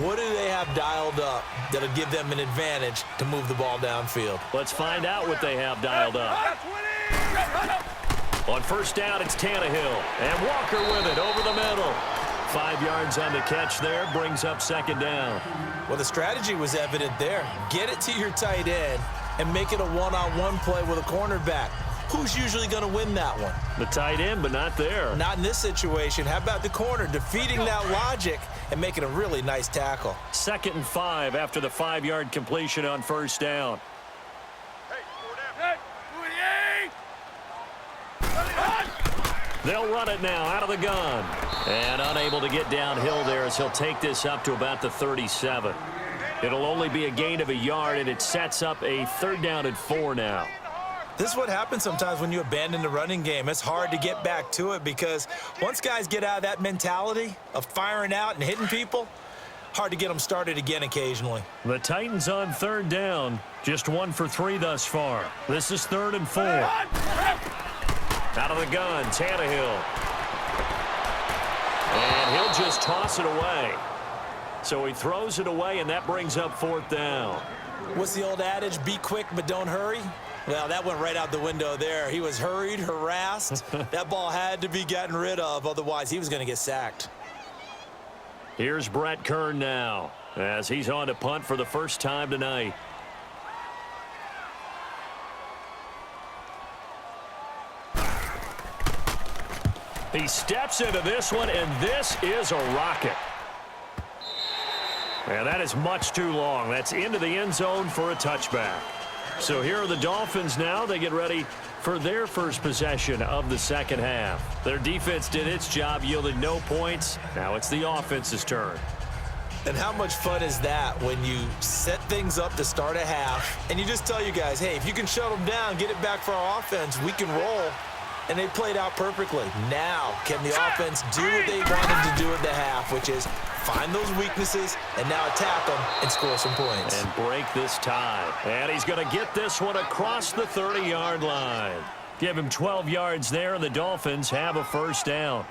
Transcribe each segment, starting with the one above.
What do they have dialed up that'll give them an advantage to move the ball downfield? Let's find out what they have dialed up. On first down, it's Tannehill. And Walker with it over the middle. 5 yards on the catch there, brings up second down. Well, the strategy was evident there. Get it to your tight end and make it a one-on-one play with a cornerback. Who's usually going to win that one? The tight end, but not there. Not in this situation. How about the corner defeating that logic and making a really nice tackle? 2nd and 5 after the 5-yard completion on first down. They'll run it now out of the gun. And unable to get downhill there as he'll take this up to about the 37. It'll only be a gain of a yard, and it sets up a 3rd down and 4 now. This is what happens sometimes when you abandon the running game. It's hard to get back to it because once guys get out of that mentality of firing out and hitting people, hard to get them started again occasionally. The Titans on 3rd down, just 1 for 3 thus far. This is 3rd and 4. Out of the gun, Tannehill. And he'll just toss it away. So he throws it away, and that brings up 4th down. What's the old adage, be quick but don't hurry? Well, that went right out the window there. He was hurried, harassed. That ball had to be gotten rid of, otherwise he was going to get sacked. Here's Brett Kern now as he's on to punt for the first time tonight. He steps into this one, and this is a rocket. And that is much too long. That's into the end zone for a touchback. So here are the Dolphins now. They get ready for their first possession of the second half. Their defense did its job, yielded no points. Now it's the offense's turn. And how much fun is that when you set things up to start a half and you just tell you guys, hey, if you can shut them down, get it back for our offense, we can roll. And they played out perfectly. Now, can the offense do what they wanted to do at the half, which is find those weaknesses and now attack them and score some points. And break this tie. And he's going to get this one across the 30-yard line. Give him 12 yards there, and the Dolphins have a first down.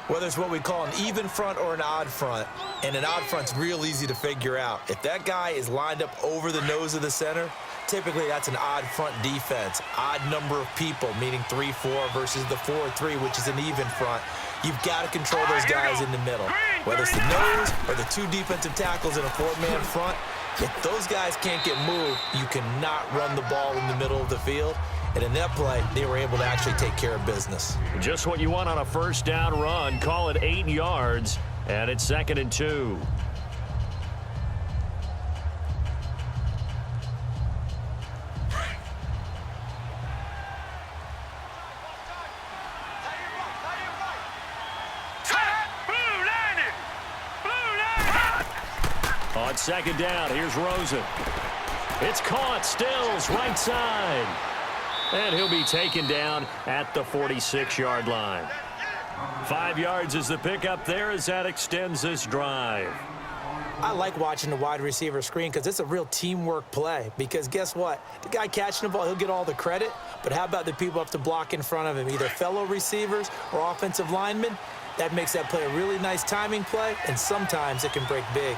Whether it's what we call an even front or an odd front, and an odd front's real easy to figure out. If that guy is lined up over the nose of the center, typically that's an odd front defense. Odd number of people, meaning 3-4 versus the 4-3, which is an even front. You've got to control those guys in the middle. Whether it's the nose or the 2 defensive tackles in a 4-man front, if those guys can't get moved, you cannot run the ball in the middle of the field. And in that play, they were able to actually take care of business. Just what you want on a first down run. Call it 8 yards, and it's 2nd and 2. On 2nd down, here's Rosen. It's caught, Stills, right side. And he'll be taken down at the 46-yard line. 5 yards is the pickup there as that extends this drive. I like watching the wide receiver screen because it's a real teamwork play. Because guess what? The guy catching the ball, he'll get all the credit. But how about the people up to block in front of him, either fellow receivers or offensive linemen? That makes that play a really nice timing play, and sometimes it can break big.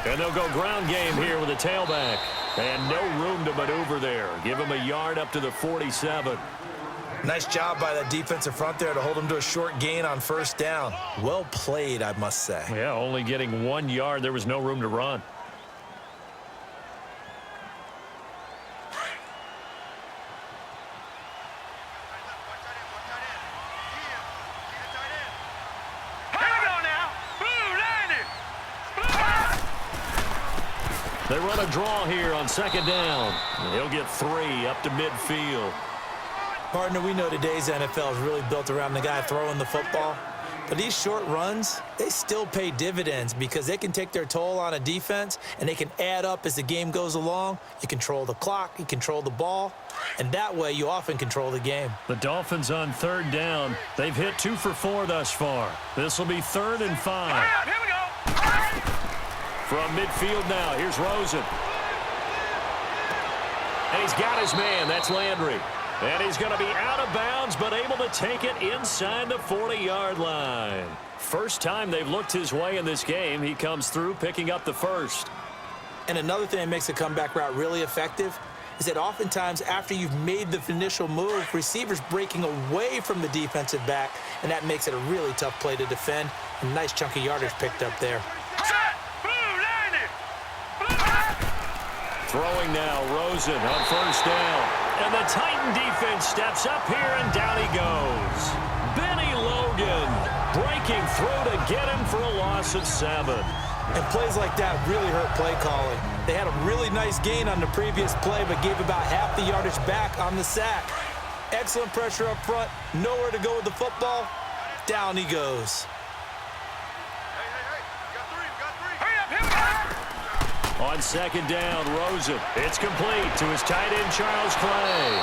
And they'll go ground game here with a tailback. And no room to maneuver there. Give him a yard up to the 47. Nice job by that defensive front there to hold him to a short gain on first down. Well played, I must say. Yeah, only getting 1 yard. There was no room to run. They run a draw here on 2nd down. He'll get 3 up to midfield. Partner, we know today's NFL is really built around the guy throwing the football. But these short runs, they still pay dividends because they can take their toll on a defense and they can add up as the game goes along. You control the clock, you control the ball, and that way you often control the game. The Dolphins on 3rd down. They've hit 2 for 4 thus far. This will be 3rd and 5. Here we go. From midfield now, here's Rosen. And he's got his man. That's Landry. And he's going to be out of bounds, but able to take it inside the 40-yard line. First time they've looked his way in this game. He comes through picking up the first. And another thing that makes a comeback route really effective is that oftentimes after you've made the initial move, receivers breaking away from the defensive back, and that makes it a really tough play to defend. A nice chunk of yardage picked up there. Throwing now, Rosen on first down. And the Titan defense steps up here, and down he goes. Benny Logan breaking through to get him for a loss of 7. And plays like that really hurt play calling. They had a really nice gain on the previous play, but gave about half the yardage back on the sack. Excellent pressure up front. Nowhere to go with the football. Down he goes. On second down, Rosen. It's complete to his tight end, Charles Clay.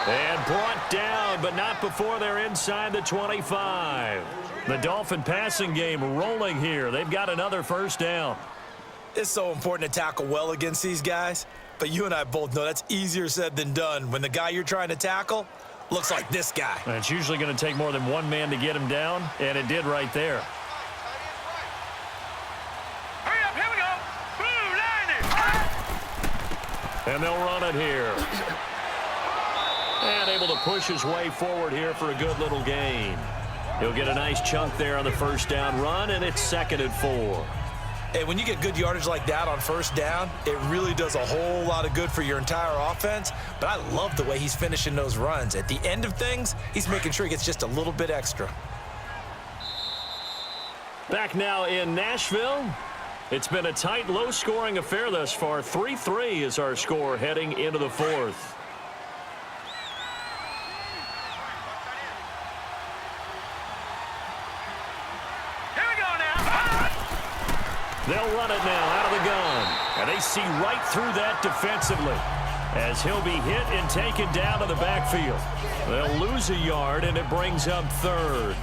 And brought down, but not before they're inside the 25. The Dolphin passing game rolling here. They've got another first down. It's so important to tackle well against these guys, but you and I both know that's easier said than done when the guy you're trying to tackle looks like this guy. And it's usually going to take more than one man to get him down, and it did right there. And they'll run it here. And able to push his way forward here for a good little gain. He'll get a nice chunk there on the first down run, and it's 2nd and 4. Hey, when you get good yardage like that on first down, it really does a whole lot of good for your entire offense. But I love the way he's finishing those runs. At the end of things, he's making sure he gets just a little bit extra. Back now in Nashville. It's been a tight, low-scoring affair thus far. 3-3 is our score heading into the 4th. Here we go now. They'll run it now out of the gun. And they see right through that defensively as he'll be hit and taken down to the backfield. They'll lose a yard, and it brings up 3rd.